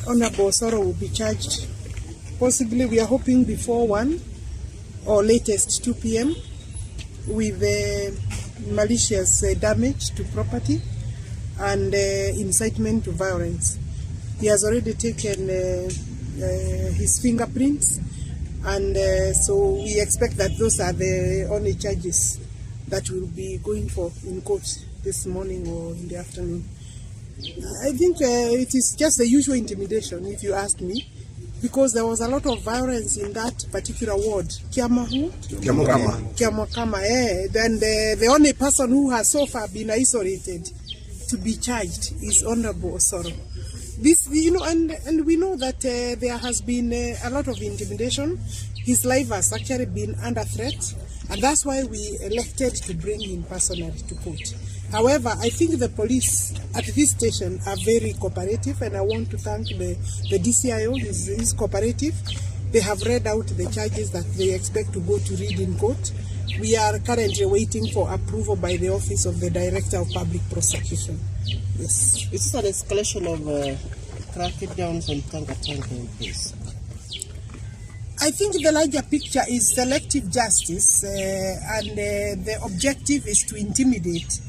Honorable Osoro will be charged. Possibly, we are hoping before 1 or latest 2 p.m. with malicious damage to property and incitement to violence. He has already taken his fingerprints, and so we expect that those are the only charges that will be going for in court this morning or in the afternoon. I think it is just the usual intimidation, if you ask me, because there was a lot of violence in that particular ward. Kiamokama. Then the only person who has so far been isolated to be charged is Honorable Osoro. This, and we know that there has been a lot of intimidation. His life has actually been under threat, and that's why we elected to bring him personally to court. However, I think the police at this station are very cooperative, and I want to thank the DCIO, is cooperative. They have read out the charges that they expect to go to read in court. We are currently waiting for approval by the Office of the Director of Public Prosecution. Yes. Is this an escalation of crackdowns on Tanga please? I think the larger picture is selective justice, and the objective is to intimidate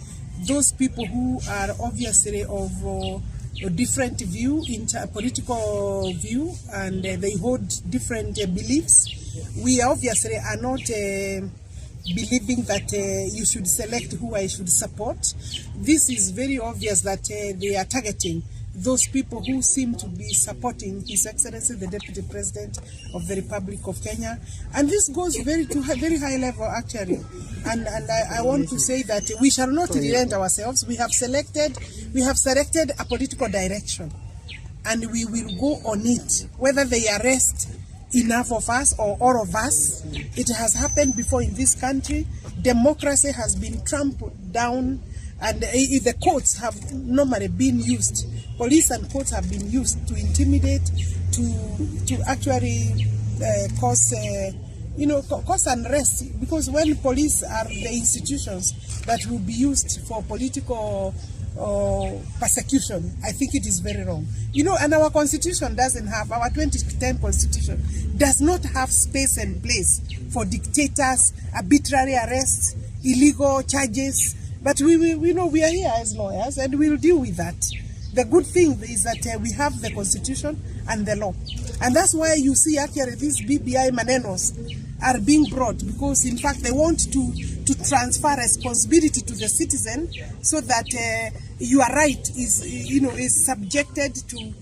those people who are obviously of a different view, political view, and they hold different beliefs. We obviously are not believing that you should select who I should support. This is very obvious that they are targeting those people who seem to be supporting His Excellency the Deputy President of the Republic of Kenya, and this goes to very high level actually. And I want to say that we shall not relent ourselves. We have selected a political direction, and we will go on it, whether they arrest enough of us or all of us. It has happened before in this country. Democracy has been trampled down, and the courts have normally been used. Police and courts have been used to intimidate, to actually cause unrest. Because when police are the institutions that will be used for political persecution, I think it is very wrong. And our constitution doesn't have, our 2010 constitution does not have space and place for dictators, arbitrary arrests, illegal charges. But we know we are here as lawyers, and we'll deal with that. The good thing is that we have the constitution and the law. And that's why you see actually these BBI manenos are being brought, because in fact they want to transfer responsibility to the citizen, so that your right is subjected to,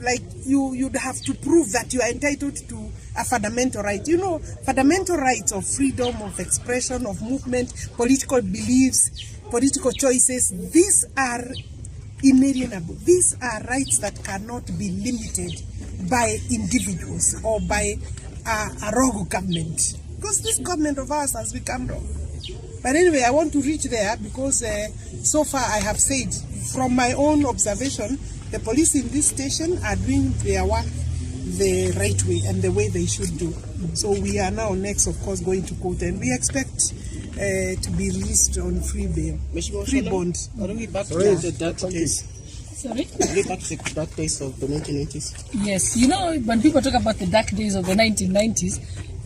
like you'd have to prove that you are entitled to a fundamental right. Fundamental rights of freedom of expression, of movement, political beliefs, political choices, these are inalienable. These are rights that cannot be limited by individuals or by a rogue government, because this government of ours has become wrong. But anyway, I want to reach there because so far I have said, from my own observation, the police in this station are doing their work the right way and the way they should do. So we are now next, of course, going to court, and we expect to be released on free bail, free bond. Are we back to the dark days? Sorry? Are we back to the dark days of the 1990s? Yes. When people talk about the dark days of the 1990s,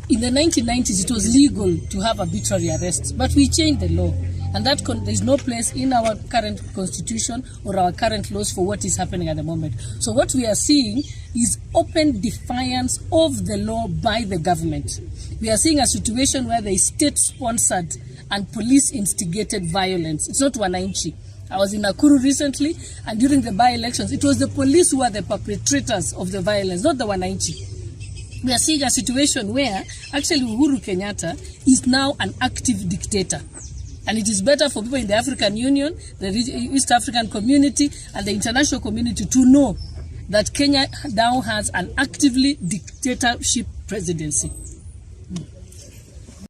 in the 1990s it was legal to have arbitrary arrests, but we changed the law. And that there's no place in our current constitution or our current laws for what is happening at the moment. So what we are seeing is open defiance of the law by the government. We are seeing a situation where there is state-sponsored and police-instigated violence. It's not wananchi. I was in Nakuru recently, and during the by-elections, it was the police who were the perpetrators of the violence, not the wananchi. We are seeing a situation where actually Uhuru Kenyatta is now an active dictator. And it is better for people in the African Union, the East African community, and the international community to know that Kenya now has an actively dictatorship presidency.